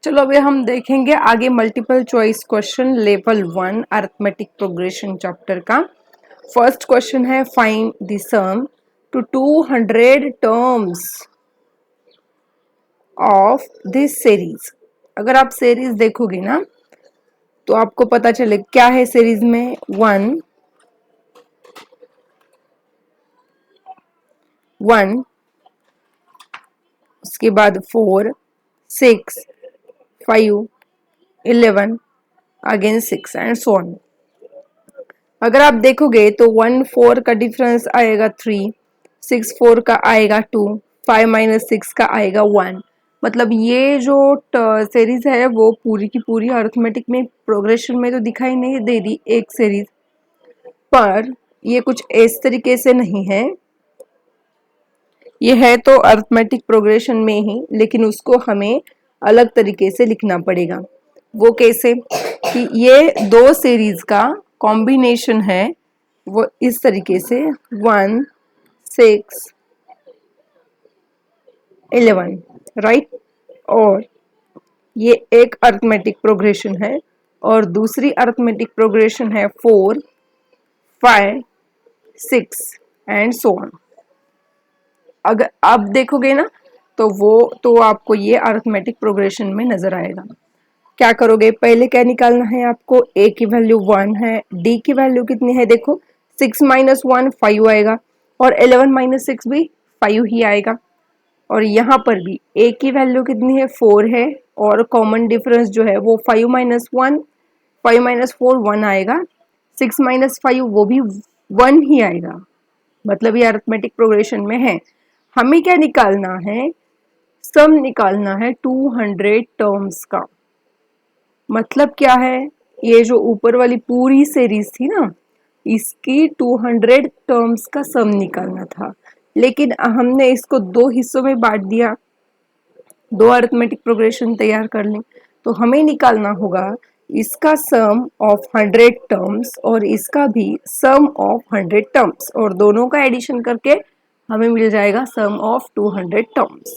चलो अभी हम देखेंगे आगे multiple choice question level 1 arithmetic progression chapter का। फर्स्ट क्वेश्चन है find the sum to 200 terms of this series. अगर आप सीरीज देखोगे ना तो आपको पता चले क्या है सीरीज में। 1 1 उसके बाद 4 6 5 11 अगेन 6 एंड सो ऑन। अगर आप देखोगे तो 1 4 का डिफरेंस आएगा 3, 6 4 का आएगा 2, 5 माइनस 6 का आएगा 1। मतलब ये जो सीरीज है वो पूरी की पूरी अरिथमेटिक में प्रोग्रेशन में तो दिखाई नहीं दे रही एक सीरीज, पर ये कुछ इस तरीके से नहीं है। ये है तो अरिथमेटिक प्रोग्रेशन में ही, लेकिन उसको हमें अलग तरीके से लिखना पड़ेगा। वो कैसे कि ये दो सीरीज का कॉम्बिनेशन है, वो इस तरीके से 1 6 11, राइट। और ये एक अरिथमेटिक प्रोग्रेशन है और दूसरी अरिथमेटिक प्रोग्रेशन है 4 5 6 एंड सो ऑन। अगर आप देखोगे ना तो वो तो आपको ये अरिथमेटिक प्रोग्रेशन में नजर आएगा। क्या करोगे, पहले क्या निकालना है आपको। a की वैल्यू 1 है, d की वैल्यू कितनी है देखो 6 माइनस 1 5 आएगा और 11 माइनस 6 भी 5 ही आएगा। और यहाँ पर भी a की वैल्यू कितनी है 4 है और कॉमन डिफरेंस जो है वो 5 माइनस 1 5 माइनस 4 1 आएगा, 6 माइनस 5 वो भी 1 ही आएगा। मतलब ये अरिथमेटिक प्रोग्रेशन में है। हमें क्या निकालना है, सम निकालना है 200 टर्म्स का। मतलब क्या है, ये जो ऊपर वाली पूरी सीरीज थी ना इसकी 200 टर्म्स का सम निकालना था, लेकिन हमने इसको दो हिस्सों में बांट दिया, दो अरिथमेटिक प्रोग्रेशन तैयार कर ली। तो हमें निकालना होगा इसका सम ऑफ 100 टर्म्स और इसका भी सम ऑफ 100 टर्म्स, और दोनों का एडिशन करके हमें मिल जाएगा सम ऑफ 200 टर्म्स।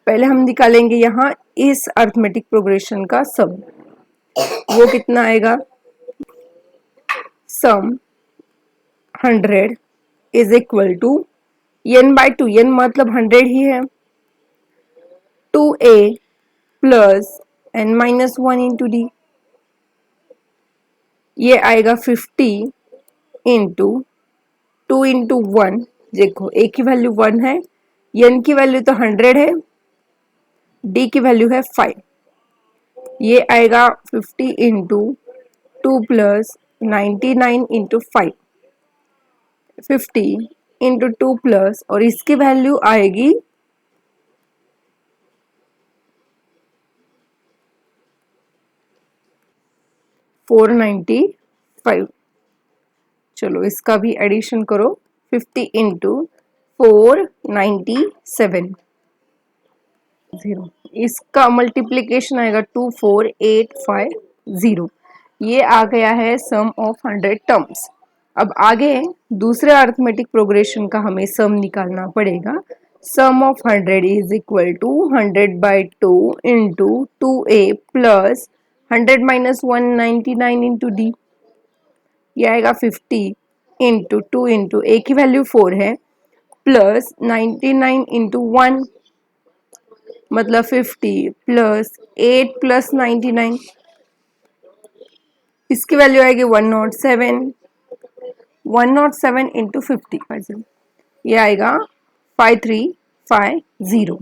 पहले हम निकालेंगे यहाँ इस अरिथमेटिक प्रोग्रेशन का सम। वो कितना आएगा, sum 100 is equal to n by 2, n मतलब 100 ही है, 2a plus n minus 1 into d. ये आएगा 50 इंटू 2 इंटू 1। देखो a की वैल्यू 1 है, n की वैल्यू तो 100 है, d की वैल्यू है 5। ये आएगा 50 into 2 plus 99 into 5, 50 into 2 plus, और इसकी वैल्यू आएगी 495। चलो इसका भी एडिशन करो, 50 इंटू 497 0, इसका मल्टीप्लीकेशन आएगा 24850। ये आ गया है सम ऑफ 100 टर्म्स। अब आगे दूसरे अरिथमेटिक प्रोग्रेशन का हमें सम निकालना पड़ेगा। Sum of 100 is equal to 100 by 2 into 2a plus 100 minus 199 into d. ये आएगा 50 इंटू 2 इंटू ए की वैल्यू 4 है प्लस 99 इंटू 1, मतलब 50 प्लस 8 प्लस 99, इसकी वैल्यू आएगी 107, 107 इंटू 50, ये आएगा 5350।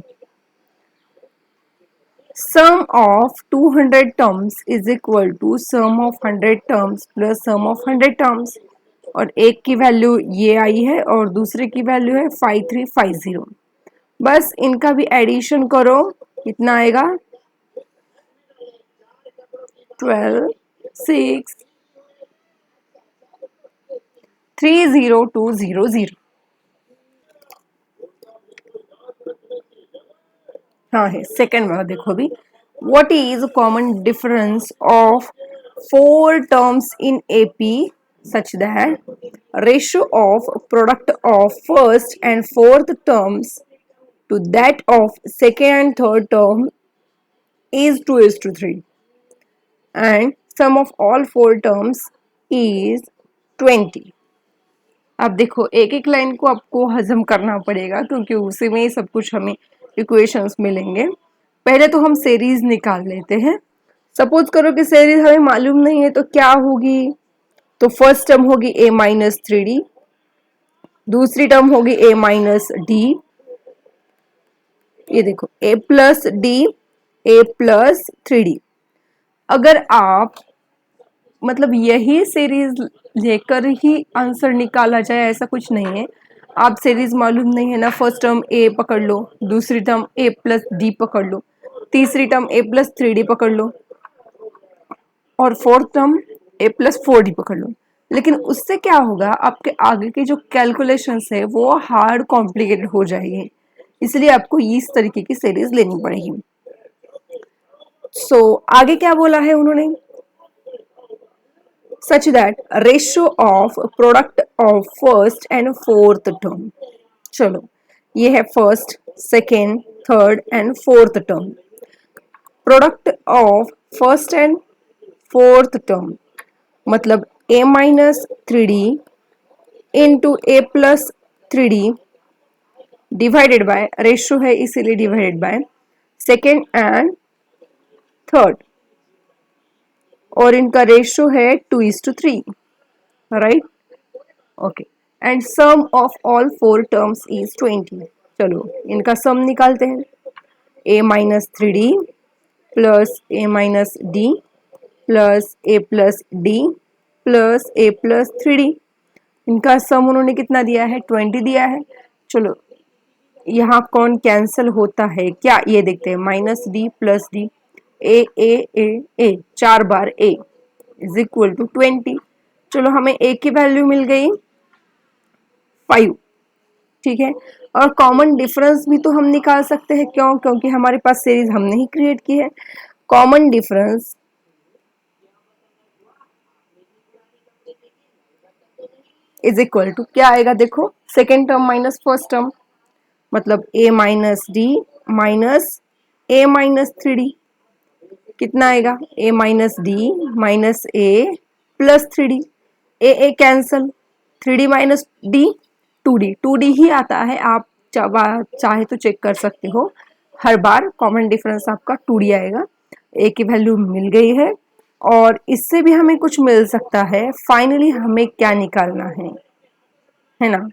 Sum of 200 terms is equal to sum of 100 terms plus sum of 100 terms, और एक की वैल्यू ये आई है और दूसरे की वैल्यू है 5350। बस इनका भी एडिशन करो, कितना आएगा 12 6 30200। हाँ है सेकेंड वाला, देखो अभी। What is common difference of 4 terms in AP such that ratio of product of first and fourth terms to that of second and third term is 2:3 and sum of all four terms is 20. अब देखो एक एक line को आपको हजम करना पड़ेगा क्योंकि उसी में सब कुछ हमें इक्वेशंस मिलेंगे। पहले तो हम सीरीज निकाल लेते हैं। सपोज करो कि सीरीज हमें मालूम नहीं है तो क्या होगी, तो फर्स्ट टर्म होगी a माइनस 3d, दूसरी टर्म होगी a माइनस डी, ये देखो a plus D, a plus 3d। अगर आप मतलब यही सीरीज लेकर ही आंसर निकाला जाए ऐसा कुछ नहीं है। आप सीरीज मालूम नहीं है ना, फर्स्ट टर्म a पकड़ लो, दूसरी टर्म a प्लस डी पकड़ लो, तीसरी टर्म a प्लस 3d पकड़ लो और fourth term a plus 4d पकड़ लो। लेकिन उससे क्या होगा, आपके आगे की जो कैलकुलेशंस है वो हार्ड कॉम्प्लिकेटेड हो जाएगी, इसलिए आपको इस तरीके की सीरीज लेनी पड़ेगी। आगे क्या बोला है उन्होंने, such that ratio of product of first and fourth term। चलो ये है first, second, third and fourth term. Product of first and fourth term मतलब a minus 3d into a plus 3d divided by, ratio है इसीलिए divided by second and third, और इनका ratio है 2:3, right. Okay, and sum of all four terms is 20। चलो इनका sum निकालते हैं। a minus 3d plus a minus d plus a plus d plus a plus 3d, इनका सम उन्होंने कितना दिया है, 20 दिया है। चलो यहाँ कौन कैंसिल होता है क्या, ये देखते हैं। Minus d plus d, a 4 बार a इज इक्वल टू 20। चलो हमें a की वैल्यू मिल गई 5, ठीक है। और कॉमन डिफरेंस भी तो हम निकाल सकते हैं, क्यों, क्योंकि हमारे पास सीरीज हमने ही क्रिएट की है। Common difference is equal to क्या आएगा, देखो second term minus first term मतलब a minus d minus a minus 3d, कितना आएगा, a minus d minus a plus 3d, a cancel, 3d minus d 2d ही आता है। आप चाहे तो चेक कर सकते हो, हर बार कॉमन डिफरेंस आपका 2d आएगा। a की वैल्यू मिल गई है और इससे भी हमें कुछ मिल सकता है। फाइनली हमें क्या निकालना है ना,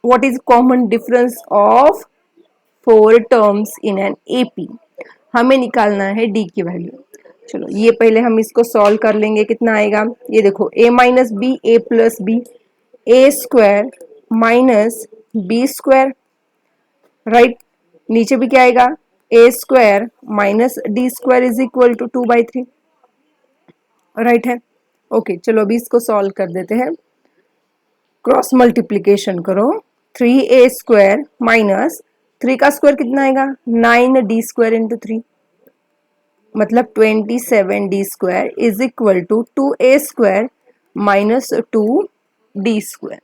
what is common difference of four terms in an AP। हमें निकालना है d की वैल्यू। चलो ये पहले हम इसको सॉल्व कर लेंगे, कितना आएगा, ये देखो a minus b, a plus b, a square minus b square, right. नीचे भी क्या आएगा, a square minus d square is equal to 2/3, right है। ओके चलो अभी इसको सॉल्व कर देते हैं। क्रॉस मल्टीप्लीकेशन करो, 3a स्क्वायर माइनस 3 का स्क्वायर कितना आएगा, 9d स्क्वायर इंटू 3 मतलब 27d square is equal to 2a square minus 2d square.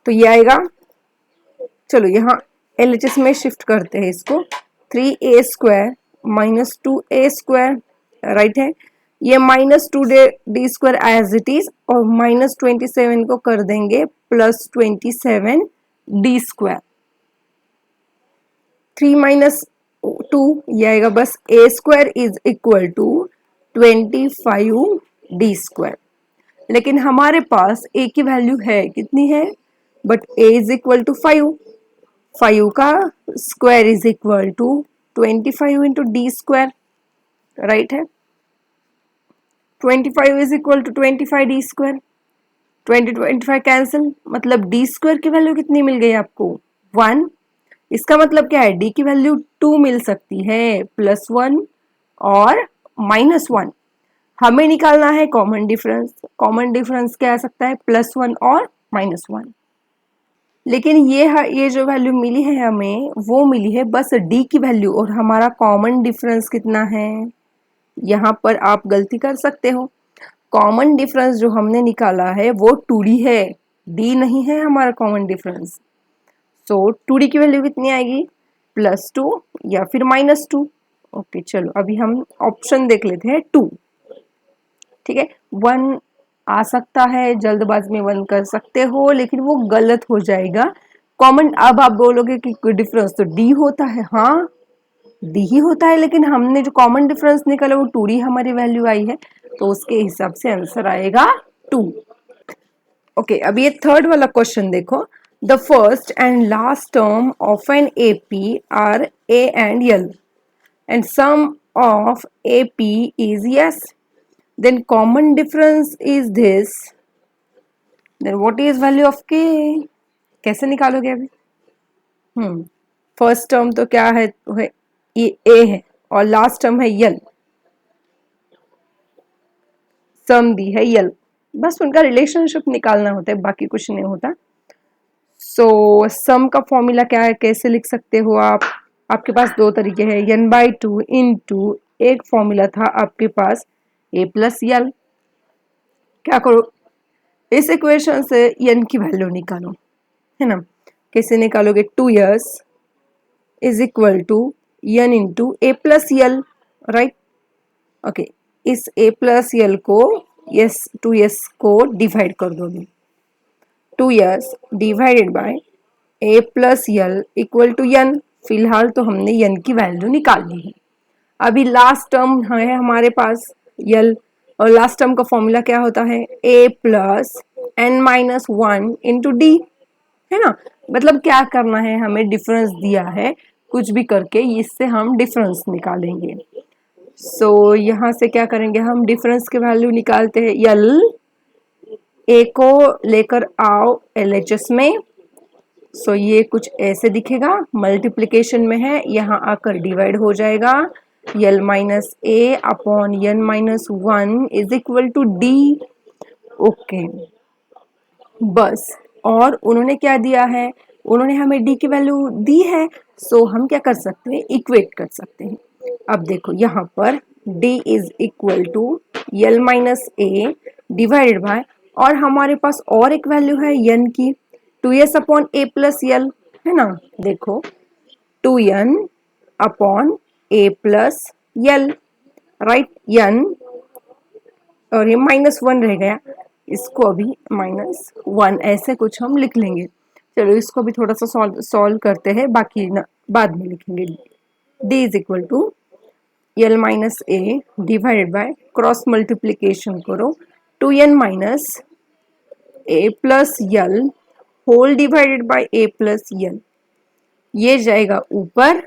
तो ये आएगा। चलो यहाँ LHS में शिफ्ट करते हैं इसको, 3a square minus 2a square, right है। ये minus 2d square as it is और माइनस 27 को कर देंगे प्लस 27d स्क्वायर, 3 माइनस 2 ये आएगा बस, a square is equal to 25d square. लेकिन हमारे पास a की वैल्यू है कितनी है, but a is equal to 5 का square is equal to 25 into d square, right है। 25 is equal to 25d square, 25 cancel मतलब d स्क्वायर की वैल्यू कितनी मिल गई आपको, 1। इसका मतलब क्या है, d की वैल्यू 2 मिल सकती है, +1 और -1। हमें निकालना है कॉमन डिफरेंस। कॉमन डिफरेंस क्या आ सकता है, +1 और -1। लेकिन ये जो वैल्यू मिली है हमें, वो मिली है बस d की वैल्यू, और हमारा कॉमन डिफरेंस कितना है, यहाँ पर आप गलती कर सकते हो। कॉमन डिफरेंस जो हमने निकाला है वो 2d है, d नहीं है हमारा कॉमन डिफरेंस। सो 2d की वैल्यू कितनी आएगी, +2 या फिर -2। ओके चलो अभी हम ऑप्शन देख लेते हैं 2। ठीक है, 1 आ सकता है, जल्दबाजी में 1 कर सकते हो, लेकिन वो गलत हो जाएगा। कॉमन, अब आप बोलोगे कि डिफरेंस तो डी होता है, हाँ डी ही होता है, लेकिन हमने जो कॉमन डिफरेंस निकाला वो 2d हमारी वैल्यू आई है, तो उसके हिसाब से आंसर आएगा 2। ओके अब ये थर्ड वाला क्वेश्चन देखो, the first and last term of an AP are a and l and sum of AP is yes, then common difference is this, then what is value of K? कैसे निकालोगे अभी? First term तो क्या है, ये A है और last term है यल, सम दी है यल, बस उनका रिलेशनशिप निकालना होता है, बाकी कुछ नहीं होता। सो सम का फॉर्मूला क्या है, कैसे लिख सकते हो आप? आपके पास दो तरीके हैं, n/2 इंटू एक फॉर्मूला था आपके पास a प्लस यल। क्या करो, इस इक्वेशन से n की वैल्यू निकालो, है ना। कैसे निकालोगे, 2s is equal to n into a plus l, right. Okay, इस a प्लस यल को s 2s को डिवाइड कर दोगे, 2s divided by a plus l equal to n। फिलहाल तो हमने n की वैल्यू निकाल ली है। अभी लास्ट टर्म है हमारे पास यल, और लास्ट टर्म का फॉर्मूला क्या होता है, a plus n minus 1 into D, है ना। मतलब क्या करना है, हमें डिफरेंस दिया है, कुछ भी करके इससे हम डिफरेंस निकालेंगे। सो यहाँ से क्या करेंगे, हम डिफरेंस के वैल्यू निकालते हैं, यल a को लेकर आओ LHS में। सो ये कुछ ऐसे दिखेगा, मल्टीप्लिकेशन में है, यहाँ आकर डिवाइड हो जाएगा, l minus a upon n minus 1 is equal to d. Okay बस, और उन्होंने क्या दिया है, उन्होंने हमें डी की वैल्यू दी है, सो हम क्या कर सकते हैं, इक्वेट कर सकते हैं। अब देखो यहाँ पर d is equal to l minus a divided by, और हमारे पास और एक वैल्यू है n की, 2s अपॉन ए प्लस यल, है ना। देखो 2n अपॉन ए प्लस यल, राइट, n, और ये -1 रह गया, इसको अभी -1 ऐसे कुछ हम लिख लेंगे। चलो इसको भी थोड़ा सा सॉल्व करते हैं, बाकी ना बाद में लिखेंगे। d is equal to l minus a divided by, cross multiplication करो, 2n minus a plus l whole divided by a plus l, ये जाएगा ऊपर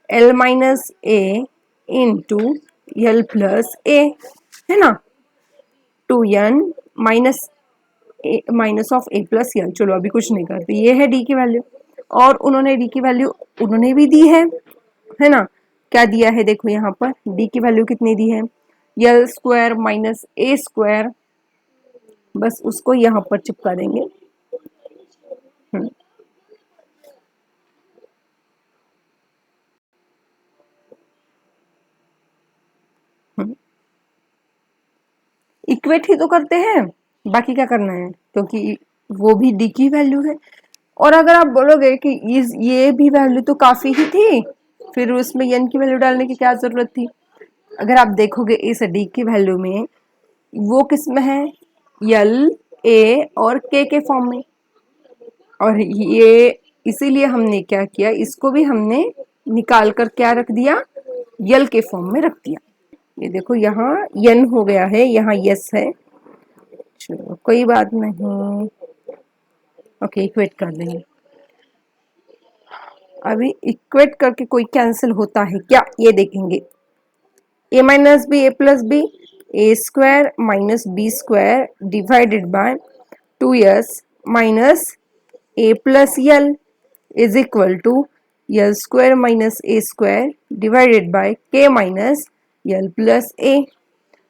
l minus a into l plus a, है ना, 2n minus of a plus l. चलो अभी कुछ नहीं करते, ये है डी की वैल्यू, और उन्होंने डी की वैल्यू उन्होंने भी दी है ना। क्या दिया है, देखो यहाँ पर डी की वैल्यू कितनी दी है, यल स्क्वायर माइनस ए स्क्वायर, बस उसको यहाँ पर चिपका देंगे। इक्वेट ही तो करते हैं, बाकी क्या करना है, क्योंकि वो भी डी की वैल्यू है। और अगर आप बोलोगे कि ये भी वैल्यू तो काफी ही थी, फिर उसमें n की वैल्यू डालने की क्या जरूरत थी। अगर आप देखोगे इस डी की वैल्यू में वो किस में है, यल, ए और के फॉर्म में, और ये इसीलिए हमने क्या किया, इसको भी हमने निकाल कर क्या रख दिया, यल के फॉर्म में रख दिया। ये देखो यहाँ n हो गया है, यहाँ यस है, चलो कोई बात नहीं, ओके इक्वेट कर देंगे। अभी इक्वेट करके कोई कैंसिल होता है क्या, ये देखेंगे, a minus b a plus b, a square minus b square divided by 2s minus a plus l is equal to l square minus a square divided by k minus l plus a.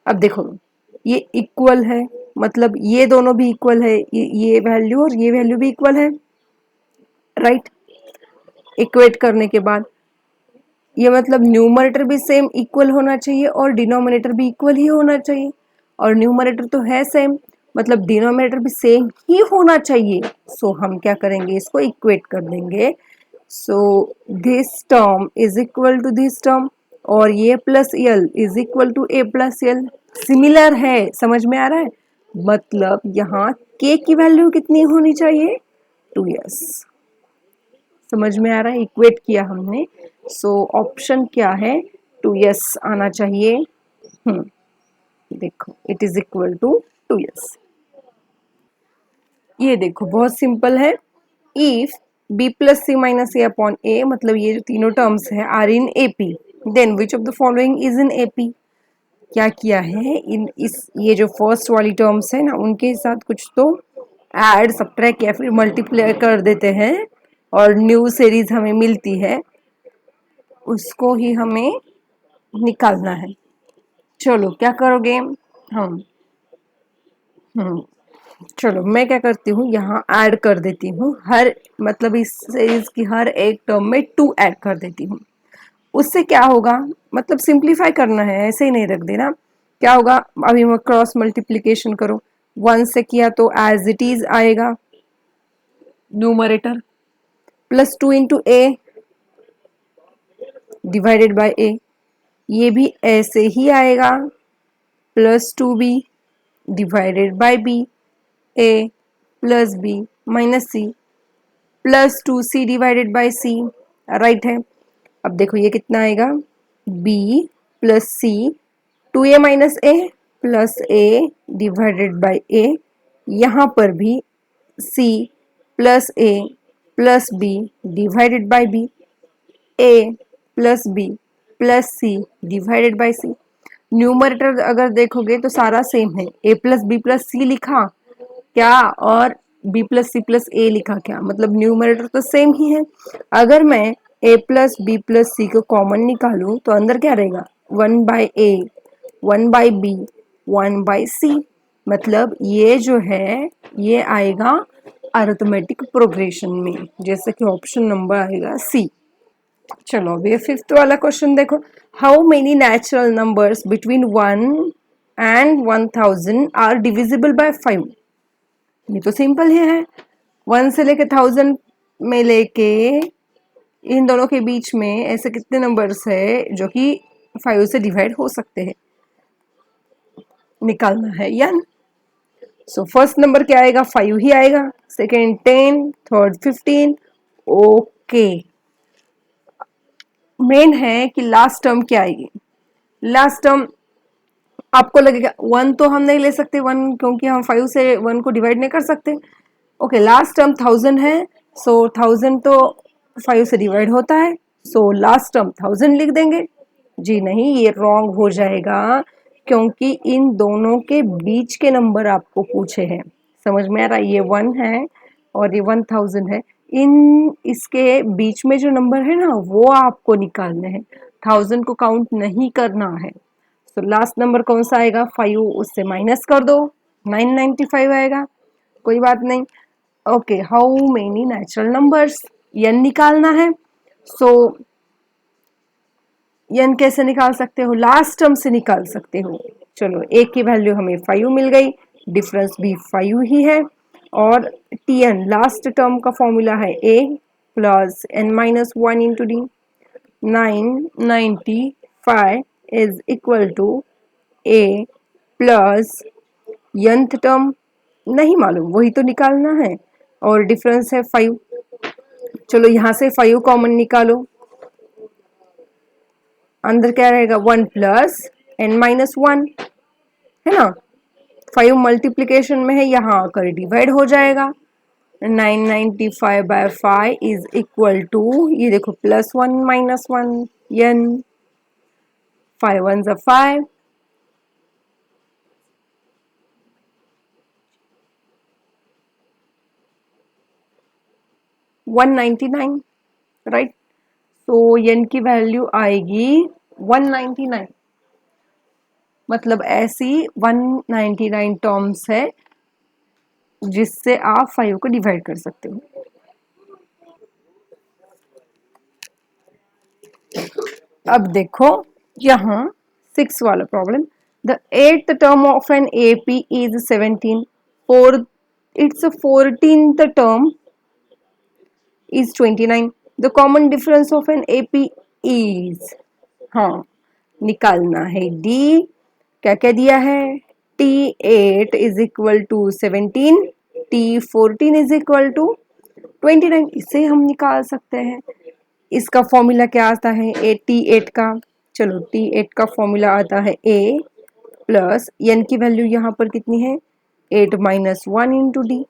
अब देखो ये equal है, मतलब ये दोनों भी equal है, ये वैल्यू और ये वैल्यू भी इक्वल है, राइट। इक्वेट करने के बाद ये मतलब न्यूमरेटर भी सेम इक्वल होना चाहिए और डिनोमिनेटर भी इक्वल ही होना चाहिए, और न्यूमरेटर तो है सेम, मतलब डिनोमिनेटर भी सेम ही होना चाहिए। सो हम क्या करेंगे, इसको इक्वेट कर देंगे। So this term is equal to this term और ये plus l is equal to a plus l. Similar है, समझ में आ रहा है? मतलब यहाँ के की वैल्यू कितनी होनी चाहिए, 2s। समझ में आ रहा है? इक्वेट किया हमने। सो ऑप्शन क्या है, 2s आना चाहिए। देखो it is equal to 2s। ये देखो बहुत सिंपल है। If b plus c minus a upon a, मतलब ये जो तीनों टर्म्स है are in AP, then which of the following is in AP. क्या किया है, इन इस ये जो फर्स्ट वाली टर्म्स है ना, उनके साथ कुछ तो ऐड सब्ट्रैक्ट या फिर मल्टीप्लाई कर देते हैं और न्यू सीरीज हमें मिलती है, उसको ही हमें निकालना है। चलो क्या करोगे हम, चलो मैं क्या करती हूँ, यहाँ ऐड कर देती हूँ हर, मतलब इस सीरीज की हर एक टर्म में 2 ऐड कर देती हूँ। उससे क्या होगा, मतलब सिंप्लीफाई करना है, ऐसे ही नहीं रख देना। क्या होगा, अभी मैं क्रॉस मल्टीप्लीकेशन करो, 1 से किया तो एज इट इज आएगा numerator, plus 2 into a divided by a, ये भी ऐसे ही आएगा, plus 2b divided by b, a plus b minus c, plus 2c divided by c, right है। अब देखो ये कितना आएगा, b plus c, 2a minus a plus a divided by a, यहाँ पर भी c plus a plus b divided by b, a plus b plus C divided by c. Numerator अगर देखोगे तो सारा सेम है, a plus b plus c लिखा क्या और b plus c plus a लिखा क्या, मतलब न्यूमरेटर तो सेम ही है। अगर मैं ए प्लस बी प्लस सी को कॉमन निकालूं तो अंदर क्या रहेगा, 1 बाय ए 1 बाय बी 1 बाय सी, मतलब ये जो है ये आएगा अरिथमेटिक प्रोग्रेशन में, जैसे कि ऑप्शन नंबर आएगा सी। चलो अभी फिफ्थ वाला क्वेश्चन देखो, how many natural numbers between 1 and 1000 are divisible by 5। ये तो सिंपल ही है, 1 से लेके 1000 में लेके इन दोनों के बीच में ऐसे कितने नंबर्स है जो कि 5 से डिवाइड हो सकते हैं, निकालना है यान। सो फर्स्ट नंबर क्या आएगा, 5 ही आएगा, सेकेंड 10, थर्ड 15। ओके, मेन है कि लास्ट टर्म क्या आएगी। लास्ट टर्म आपको लगेगा 1 तो हम नहीं ले सकते 1, क्योंकि हम 5 से 1 को डिवाइड नहीं कर सकते। ओके, लास्ट टर्म 1000 है, सो 1000 तो 5 से डिवाइड होता है, सो लास्ट टर्म 1000 लिख देंगे। जी नहीं, ये रॉन्ग हो जाएगा, क्योंकि इन दोनों के बीच के नंबर आपको पूछे हैं। समझ में आ रहा है, ये 1 है और ये 1000 है, इन इसके बीच में जो नंबर है ना वो आपको निकालने हैं, 1000 को काउंट नहीं करना है। तो लास्ट नंबर कौन सा आएगा, 5, उससे माइनस कर दो 995 आएगा, कोई बात नहीं। Okay, how many natural numbers, n निकालना है। सो n कैसे निकाल सकते हो, लास्ट टर्म से निकाल सकते हो। चलो a की वैल्यू हमें 5 मिल गई, डिफरेंस भी 5 ही है, और tn लास्ट टर्म का फॉर्मूला है a plus n minus 1 into d, 995 is equal to a plus nth term नहीं मालूम, वही तो निकालना है, और डिफरेंस है 5। चलो यहाँ से 5 कॉमन निकालो, अंदर क्या रहेगा, 1 प्लस n माइनस 1 है ना, 5 मल्टीप्लीकेशन में है, यहाँ आकर डिवाइड हो जाएगा। 995 बाय 5 इज इक्वल टू, ये देखो प्लस 1 माइनस 1 n, 5 1 ज़ा 5, 199, राइट। तो n की वैल्यू आएगी 199, मतलब ऐसी 199 टर्म्स है जिससे आप 5 को डिवाइड कर सकते हो। अब देखो यहाँ 6 वाला problem, the 8th term of an AP is 17, 4, it's a 14th term is 29. The common difference of an AP is, हाँ निकालना है D। क्या क्या दिया है, T8 is equal to 17, T14 is equal to 29। इसे हम निकाल सकते हैं। इसका फॉर्मूला क्या आता है T8 का, चलो T8 का फॉर्मूला आता है A प्लस n की वैल्यू यहाँ पर कितनी है 8 माइनस 1 इंटू डी,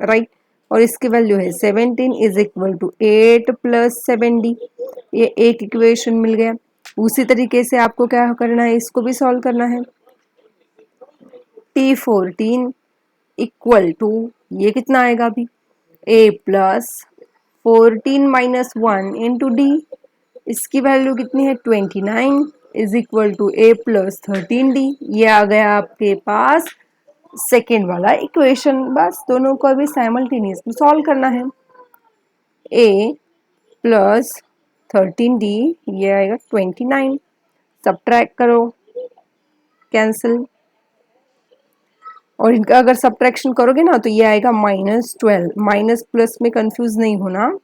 राइट। और इसकी वैल्यू है 17 is equal to 8 plus 7d। ये एक इक्वेशन मिल गया। उसी तरीके से आपको क्या करना है, इसको भी सॉल्व करना है। T14 इक्वल टू ये कितना आएगा अभी a plus 14 minus 1 into d, इसकी वैल्यू कितनी है 29 is equal to a plus 13d। ये आ गया आपके पास सेकेंड वाला इक्वेशन। बस दोनों को अभी साइमल्टेनियसली सॉल्व करना है। a प्लस 13d, ये आएगा 29, सब्ट्रैक्ट करो, कैंसिल, और इनका अगर सब्ट्रैक्शन करोगे ना तो ये आएगा -12। माइनस प्लस में कंफ्यूज नहीं होना,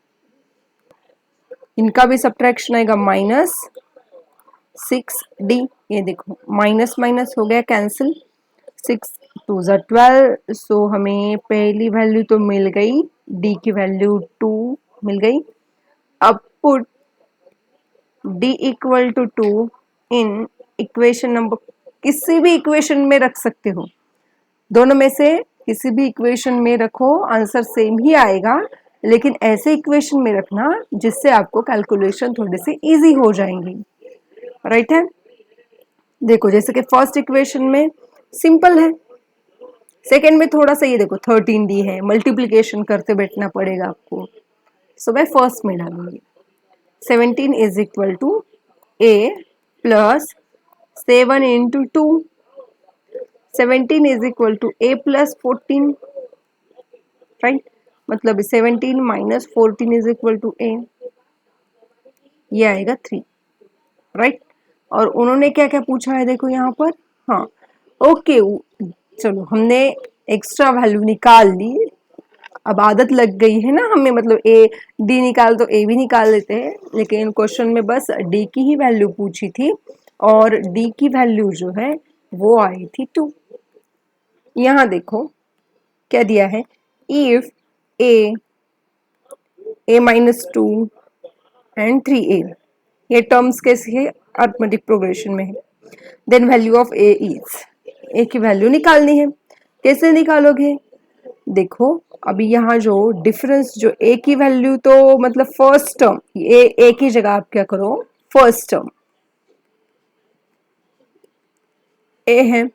इनका भी सब्ट्रैक्शन आएगा -6d। ये देखो माइनस माइनस हो गया कैंसिल, 6 2 ज़ा 12। सो हमें पहली वैल्यू तो मिल गई, d की वैल्यू 2 मिल गई। अब put d equal to 2 in equation number, किसी भी इक्वेशन में रख सकते हो, दोनों में से किसी भी इक्वेशन में रखो, आंसर सेम ही आएगा। लेकिन ऐसे इक्वेशन में रखना जिससे आपको कैलकुलेशन थोड़े से इजी हो जाएंगी, राइट है। देखो जैसे कि फर्स्ट इक्वेशन में सिंपल है, सेकंड में थोड़ा सा ये देखो 13d है, मल्टीप्लिकेशन करते बैठना पड़ेगा आपको। सो मैं फर्स्ट में डालूंगी 17 is equal to a plus 7 into 2, 17 is equal to a plus 14, right. मतलब 17 minus 14 is equal to a, ये आएगा 3, राइट। और उन्होंने क्या क्या पूछा है देखो यहाँ पर, हाँ ओके चलो हमने एक्स्ट्रा वैल्यू निकाल ली। अब आदत लग गई है ना हमें, मतलब a d निकाल तो a भी निकाल लेते हैं, लेकिन क्वेश्चन में बस d की ही वैल्यू पूछी थी और d की वैल्यू जो है वो आई थी 2। यहाँ देखो क्या दिया है, if a minus 2 and 3a, ये टर्म्स कैसे है अरिथमेटिक प्रोग्रेशन में है, then value of a is, a की वैल्यू निकालनी है। कैसे निकालोगे, देखो अभी यहाँ जो डिफरेंस, जो a की वैल्यू तो मतलब फर्स्ट टर्म, a की जगह आप क्या करो फर्स्ट टर्म a है,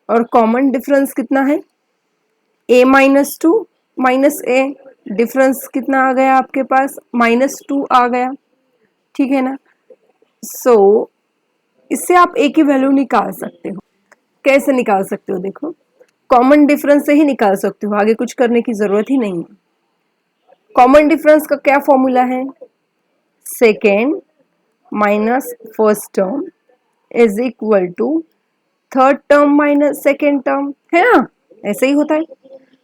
और कॉमन डिफरेंस कितना है a minus 2 minus a, difference कितना आ गया आपके पास -2 आ गया, ठीक है ना। सो इससे आप a की वैल्यू निकाल सकते हो। कैसे निकाल सकते हो, देखो कॉमन डिफरेंस से ही निकाल सकते हो, आगे कुछ करने की जरूरत ही नहीं है। कॉमन डिफरेंस का क्या फॉर्मूला है, second minus first term is equal to third term minus second term, है ना, ऐसे ही होता है।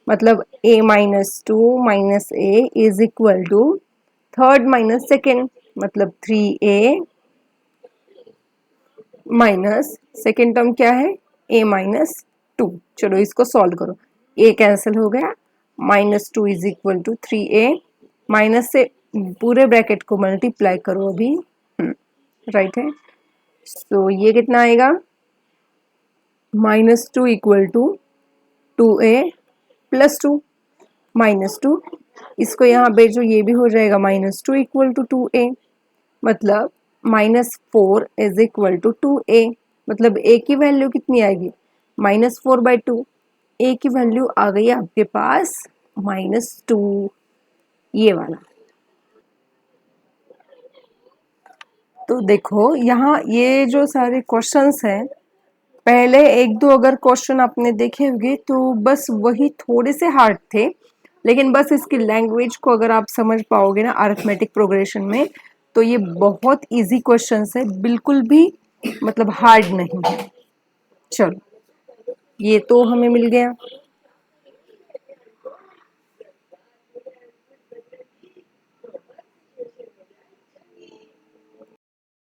मतलब a minus 2 minus a is equal to third minus second, मतलब 3a माइनस सेकेंड टर्म क्या है a माइनस 2। चलो इसको सॉल्व करो, a कैंसिल हो गया, -2 is equal to 3a, minus से पूरे ब्रैकेट को मल्टीप्लाई करो अभी, राइट है। तो ये कितना आएगा -2 इक्वल टू 2a प्लस 2, -2 इसको यहाँ भेजो, ये भी हो जाएगा -2 इक्वल टू 2a, मतलब -4 इज इक्वल टू 2a। मतलब a की वैल्यू कितनी आएगी -4/2, a की वैल्यू आ गई आपके पास -2, ये वाला। तो देखो यहाँ ये जो सारे क्वेश्चंस हैं, पहले एक दो अगर क्वेश्चन आपने देखे होंगे तो बस वही थोड़े से हार्ड थे, लेकिन बस इसकी लैंग्वेज को अगर आप समझ पाओगे ना अरिथमेटिक प्रोग्रेशन में, तो ये बहुत इजी क्वेश्चंस है, बिल्कुल भी मतलब हार्ड नहीं है। चलो ये तो हमें मिल गया।